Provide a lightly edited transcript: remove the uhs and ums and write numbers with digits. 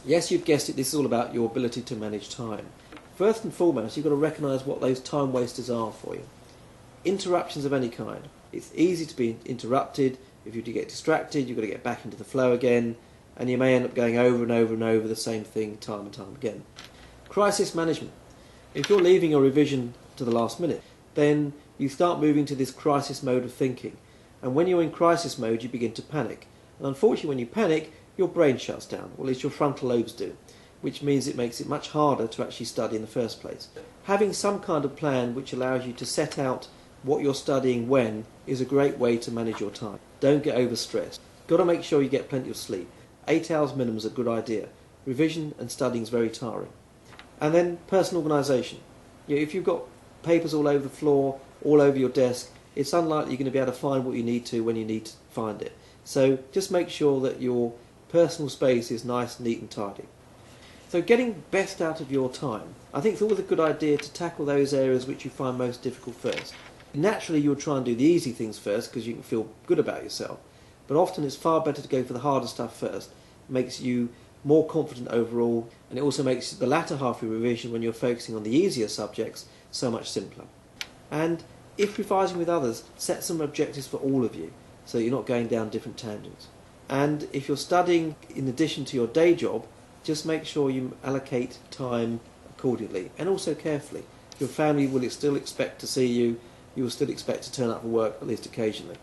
Yes, you've guessed it, this is all about your ability to manage time. First and foremost, you've got to recognise what those time wasters are for you. Interruptions of any kind. It's easy to be interrupted. If you do get distracted, you've got to get back into the flow again, and you may end up going over and over and over the same thing time and time again. Crisis management. If you're leaving your revision to the last minute, then you start moving to this crisis mode of thinking. And when you're in crisis mode, you begin to panic. And unfortunately, when you panic, your brain shuts down, or at least your frontal lobes do, which means it makes it much harder to actually study in the first place. Having some kind of plan which allows you to set out what you're studying when is a great way to manage your time. Don't get overstressed. Got to make sure you get plenty of sleep. 8 hours minimum is a good idea. Revision and studying is very tiring. And then personal organisation. If you've got papers all over the floor, all over your desk, it's unlikely you're going to be able to find what you need to when you need to find it. So just make sure that your personal space is nice, neat and tidy. So getting best out of your time. I think it's always a good idea to tackle those areas which you find most difficult first. Naturally you'll try and do the easy things first because you can feel good about yourself, but often it's far better to go for the harder stuff first. It makes you more confident overall, and it also makes the latter half of your revision, when you're focusing on the easier subjects, so much simpler. And if revising with others, set some objectives for all of you so that you're not going down different tangents. And if you're studying in addition to your day job, just make sure you allocate time accordingly and also carefully. Your family will still expect to see you. You will still expect to turn up for work at least occasionally.